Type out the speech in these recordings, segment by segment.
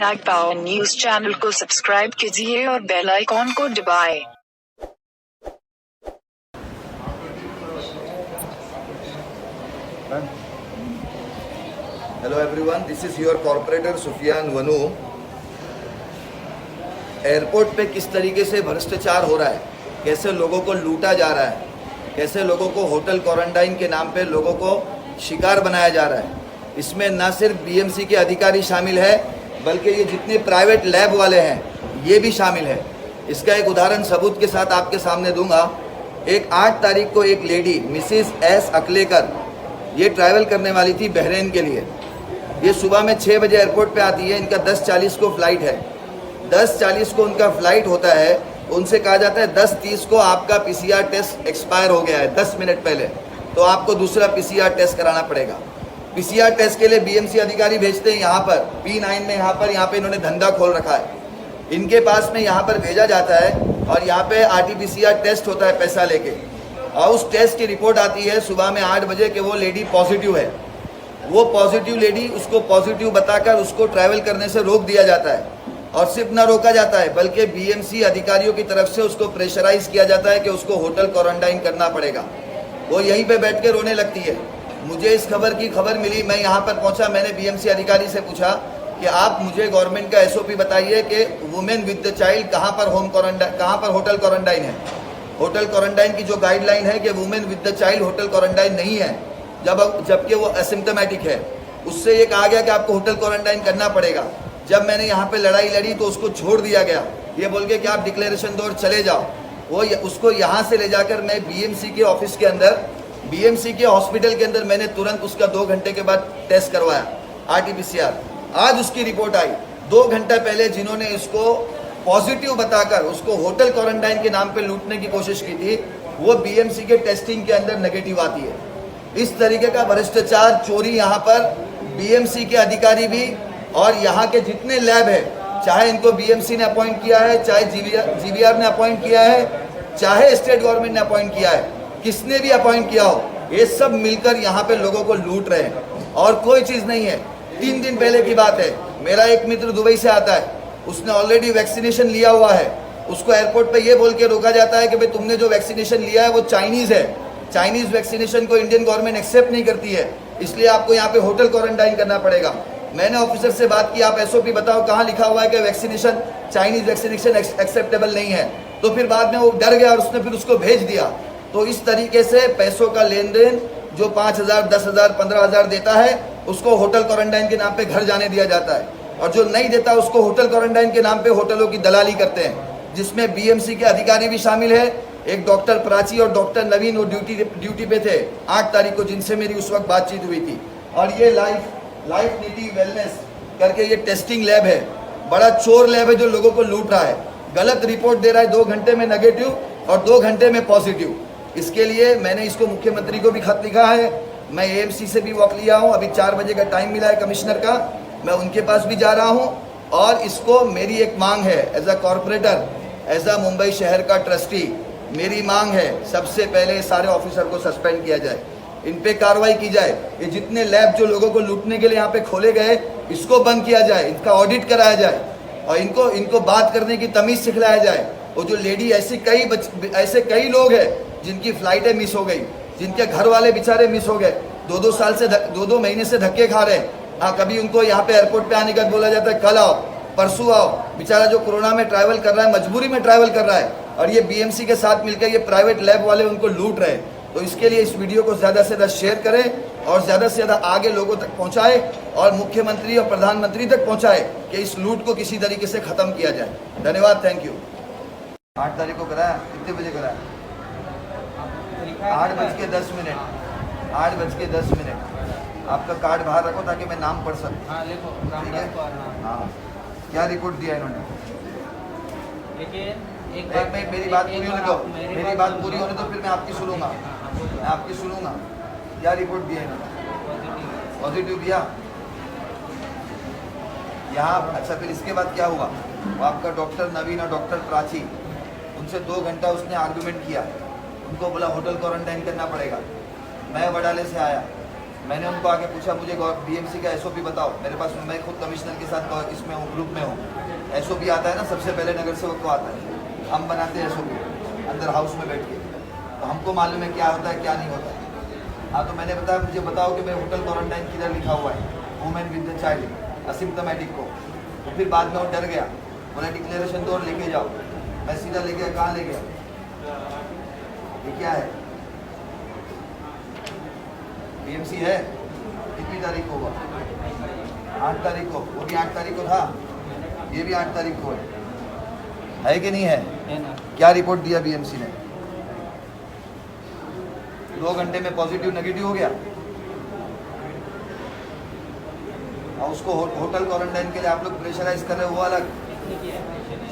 Tag power news channel को subscribe कीजिए और बेल आइकॉन को दबाएं। Hello everyone, this is your corporator Sufiyan Vanu. Airport पे किस तरीके से भ्रष्टाचार हो रहा है, कैसे लोगों को लूटा जा रहा है, कैसे लोगों को होटल क्वारंटाइन के नाम पे लोगों को शिकार बनाया जा रहा है। इसमें ना सिर्फ बीएमसी के अधिकारी शामिल है बल्कि ये जितने प्राइवेट लैब वाले हैं ये भी शामिल है। इसका एक उदाहरण सबूत के साथ आपके सामने दूंगा। एक 8 तारीख को एक लेडी मिसिस एस अकलेकर ये ट्रैवल करने वाली थी बहरीन के लिए। ये सुबह में 6 बजे एयरपोर्ट पे आती है। इनका 10:40 को फ्लाइट है। 10:40 को उनका फ्लाइट होता है। उनसे कहा जाता है 10:30 को आपका पीसीआर टेस्ट एक्सपायर हो गया है, 10 मिनट पहले, तो आपको दूसरा पीसीआर टेस्ट कराना पड़ेगा। पीसीआर टेस्ट के लिए बीएमसी अधिकारी भेजते हैं यहाँ पर P9 में। यहाँ पे इन्होंने धंधा खोल रखा है। इनके पास में यहाँ पर भेजा जाता है और यहाँ पे RT-PCR टेस्ट होता है पैसा लेके, और उस टेस्ट की रिपोर्ट आती है सुबह में 8 बजे कि वो लेडी पॉजिटिव है। वो पॉजिटिव लेडी, उसको पॉजिटिव बताकर उसको ट्रैवल करने से रोक दिया जाता है। और सिर्फ न रोका जाता है बल्कि बीएमसी अधिकारियों की तरफ से उसको प्रेशराइज किया जाता है कि उसको होटल क्वारंटाइन करना पड़ेगा। वो यहीं पे बैठ के रोने लगती है। मुझे इस खबर मिली, मैं यहाँ पर पहुँचा। मैंने बीएमसी अधिकारी से पूछा कि आप मुझे गवर्नमेंट का SOP बताइए कि वुमेन विद द चाइल्ड कहाँ पर होटल क्वारंटाइन है। होटल क्वारंटाइन की जो गाइडलाइन है कि women with the child hotel quarantine नहीं है, जबकि वो एसिम्प्टोमेटिक है। उससे ये कहा गया कि आपको होटल क्वारंटाइन करना पड़ेगा। जब मैंने यहाँ पे लड़ाई लड़ी तो उसको छोड़ दिया गया, ये बोल के कि आप डिक्लेरेशन दो और चले जाओ। उसको यहाँ से ले जाकर मैं बीएमसी के ऑफिस के अंदर, बीएमसी के हॉस्पिटल के अंदर मैंने तुरंत उसका 2 घंटे के बाद टेस्ट करवाया, RT-PCR। आज उसकी रिपोर्ट आई। 2 घंटे पहले जिन्होंने इसको पॉजिटिव बताकर उसको होटल क्वारंटाइन के नाम पे लूटने की कोशिश की थी, वो बीएमसी के टेस्टिंग के अंदर नेगेटिव आती है। इस तरीके का भ्रष्टाचार, चोरी यहाँ पर बीएमसी के अधिकारी भी और यहाँ के जितने लैब है, चाहे इनको बीएमसी ने अपॉइंट किया है, चाहे जीवीआर ने अपॉइंट किया है, चाहे स्टेट गवर्नमेंट ने अपॉइंट किया है, किसने भी अपॉइंट किया हो, ये सब मिलकर यहाँ पे लोगों को लूट रहे हैं और कोई चीज़ नहीं है। 3 दिन पहले की बात है, मेरा एक मित्र दुबई से आता है, उसने ऑलरेडी वैक्सीनेशन लिया हुआ है। उसको एयरपोर्ट पे ये बोल के रोका जाता है कि भाई तुमने जो वैक्सीनेशन लिया है वो चाइनीज़ है, चाइनीज़ वैक्सीनेशन को इंडियन गवर्नमेंट एक्सेप्ट नहीं करती है, इसलिए आपको यहाँ पे होटल क्वारंटाइन करना पड़ेगा। मैंने ऑफिसर से बात की, आप SOP बताओ कहाँ लिखा हुआ है कि वैक्सीनेशन, चाइनीज़ वैक्सीनेशन एक्सेप्टेबल नहीं है। तो फिर बाद में वो डर गया और उसने फिर उसको भेज दिया। तो इस तरीके से पैसों का लेन देन, जो 5,000, 10,000, 15,000 देता है उसको होटल क्वारंटाइन के नाम पे घर जाने दिया जाता है, और जो नहीं देता उसको होटल क्वारंटाइन के नाम पे होटलों की दलाली करते हैं, जिसमें बीएमसी के अधिकारी भी शामिल है। एक डॉक्टर प्राची और डॉक्टर नवीन वो ड्यूटी पे थे 8 तारीख को, जिनसे मेरी उस वक्त बातचीत हुई थी। और ये लाइफ नीति वेलनेस करके ये टेस्टिंग लैब है, बड़ा चोर लैब है जो लोगों को लूट रहा है, गलत रिपोर्ट दे रहा है, 2 घंटे में नेगेटिव और 2 घंटे में पॉजिटिव। इसके लिए मैंने इसको मुख्यमंत्री को भी खत लिखा है। मैं AMC से भी वॉक लिया हूँ। अभी 4 बजे का टाइम मिला है कमिश्नर का, मैं उनके पास भी जा रहा हूँ। और इसको मेरी एक मांग है, as a corporator, as a Mumbai शहर का ट्रस्टी, मेरी मांग है सबसे पहले सारे ऑफिसर को सस्पेंड किया जाए, इन पे कार्रवाई की जाए। ये जितने लैब जो लोगों को लूटने के लिए यहाँ पे खोले गए, इसको बंद किया जाए, इनका ऑडिट कराया जाए और इनको बात करने की तमीज़ सिखलाया जाए। वो जो लेडी, ऐसे कई लोग हैं जिनकी फ्लाइटें मिस हो गई, जिनके घर वाले बेचारे मिस हो गए, 2-2 साल से 2-2 महीने से धक्के खा रहे हैं। हाँ, कभी उनको यहाँ पे एयरपोर्ट पे आने का बोला जाता है कल आओ, परसों आओ। बेचारा जो कोरोना में ट्रैवल कर रहा है, मजबूरी में ट्रैवल कर रहा है, और ये बीएमसी के साथ मिलकर ये प्राइवेट लैब वाले उनको लूट रहे हैं। तो इसके लिए इस वीडियो को ज़्यादा से ज़्यादा शेयर करें और ज़्यादा से ज़्यादा आगे लोगों तक पहुँचाए और मुख्यमंत्री और प्रधानमंत्री तक पहुँचाए कि इस लूट को किसी तरीके से ख़त्म किया जाए। धन्यवाद, थैंक यू। 8 तारीख को कराया, कितने बजे कराया? 8:10। 8:10। आपका कार्ड बाहर रखो ताकि मैं नाम पढ़ सकूँ। हाँ, लिखो। ठीक है। हाँ, क्या रिपोर्ट दिया इन्होंने? लेकिन मेरी बात पूरी होने दो, मेरी बात पूरी होने दो, फिर मैं आपकी सुनूंगा। मैं आपकी सुनूंगा। क्या रिपोर्ट दिया इन्होंने? पॉजिटिव दिया यहाँ। अच्छा, फिर इसके बाद क्या हुआ? वो आपका डॉक्टर नवीन और डॉक्टर प्राची, उनसे 2 घंटा उसने आर्गूमेंट किया, उनको बोला होटल क्वारंटाइन करना पड़ेगा। मैं वडाले से आया, मैंने उनको आके पूछा मुझे बीएमसी का एसओपी बताओ, मेरे पास मैं खुद कमिश्नर के साथ इसमें हूँ, ग्रुप में हूँ। एसओपी आता है ना, सबसे पहले नगर सेवक को आता है, हम बनाते हैं एसओपी अंदर हाउस में बैठ के, तो हमको मालूम है क्या होता है क्या नहीं होता है। हाँ, तो मैंने बताया मुझे बताओ कि मैं होटल क्वारंटाइन किधर लिखा हुआ है, women with the child asymptomatic को। तो फिर बाद में वो डर गया, बोला डिक्लेरेशन दो और लेके जाओ। मैं सीधा ले गया, कहाँ ले गया, ये क्या है, बीएमसी है, कितनी तारीख को हुआ, 8 तारीख को, वो भी 8 तारीख को था, ये भी 8 तारीख को है कि नहीं है ना? क्या रिपोर्ट दिया बीएमसी ने, 2 घंटे में पॉजिटिव नेगेटिव हो गया, और उसको होटल क्वारंटाइन के लिए आप लोग प्रेशराइज कर रहे हो, वो अलग।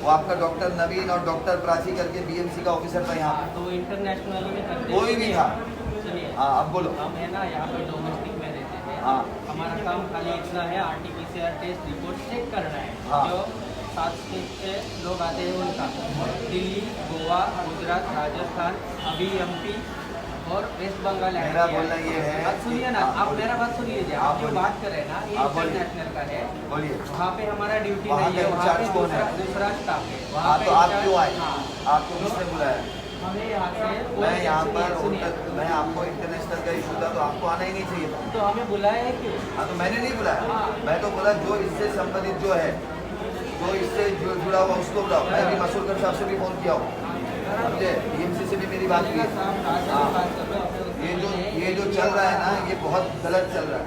वो आपका डॉक्टर नवीन और डॉक्टर प्राची करके बीएमसी का ऑफिसर था यहाँ, तो इंटरनेशनल में करते कोई भी था। सुनिए, हाँ, अब बोलो। हम है ना यहाँ पे डोमेस्टिक में रहते थे। हाँ। हमारा काम खाली इतना है, आरटीपीसीआर टेस्ट रिपोर्ट चेक करना है। हाँ। जो 7 स्टेट से लोग आते हैं उनका, दिल्ली, गोवा, गुजरात, राजस्थान, अभी एमपी और वेस्ट बंगाल। मेरा बोलना ये है, आप सुनिए ना, आप मेरा बात सुन लीजिए। आप जो बात कर रहे हैं ना, ये इंटरनेशनल का है, बोलिए। वहाँ पे हमारा ड्यूटी वहाँ नहीं है, का वहाँ पे इंचार्ज कौन है? दूसरा स्टाफ है। वहाँ हाँ, पे तो आप इंचार्ज- क्यों आए, हाँ। आपको किसने बुलाया? हमें यहाँ से मैं यहाँ पर सुनिए, मैं आपको इंटरनेशनल का इशू था तो आपको आना ही नहीं चाहिए था। तो हमें बुलाया है क्यों? हाँ, तो मैंने नहीं बुलाया, हाँ। मैं तो बोला जो इससे संबंधित जो है, जो इससे जुड़ा हुआ उसको बुलाओ। मैं भी मसूरकर साहब से भी फ़ोन किया हूँ, समझे, बीएमसी से भी मेरी बात हुई। हाँ, ये जो चल रहा है ना, ये बहुत गलत चल रहा है।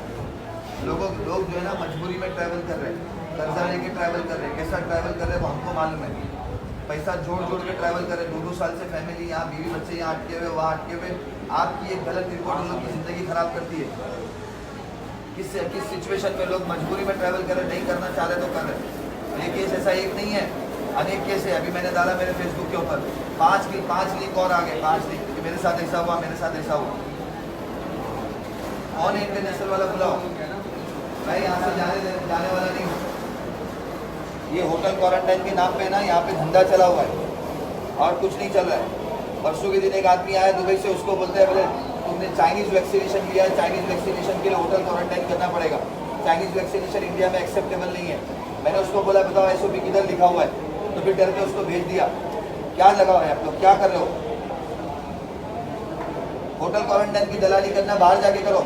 लोग जो है ना मजबूरी में ट्रैवल कर रहे हैं, कर्जा लेके ट्रैवल कर रहे हैं, कैसा ट्रैवल कर रहे हैं वो हमको मालूम है। पैसा जोड़ के ट्रैवल कर रहे हैं, 2-2 साल से फैमिली यहाँ, बीवी बच्चे यहाँ अटके हुए, वहाँ अटके हुए। आपकी एक गलत रिपोर्ट उन लोग की ज़िंदगी खराब करती है। किस सिचुएशन में लोग मजबूरी में ट्रैवल कर रहे, नहीं करना चाह रहे तो कर रहे। ये केस ऐसा एक नहीं है, अनेक केस है। अभी मैंने डाला मेरे फेसबुक के ऊपर 5 लिंक और आ गए, 5 लिंक कि मेरे साथ ऐसा हुआ, मेरे साथ ऐसा हुआ। कौन है इंटरनेशनल वाला, बुलाओ। मैं यहाँ से जाने वाला नहीं हूँ। ये होटल क्वारंटाइन के नाम पे ना यहाँ पे धंधा चला हुआ है और कुछ नहीं चल रहा है। परसों के दिन एक आदमी आया दुबई से, उसको बोलते हैं बोले तुमने चाइनीज़ वैक्सीनेशन लिया है, चाइनीज़ वैक्सीनेशन के लिए होटल क्वारंटाइन करना पड़ेगा, चाइनीज़ वैक्सीनेशन इंडिया में एक्सेप्टेबल नहीं है। मैंने उसको बोला बताओ एसओपी किधर लिखा हुआ है, तो फिर डर के उसको भेज दिया। क्या लगा हुआ है आप लोग, क्या कर रहे हो? होटल क्वारंटाइन की दलाली करना बाहर जाके करो।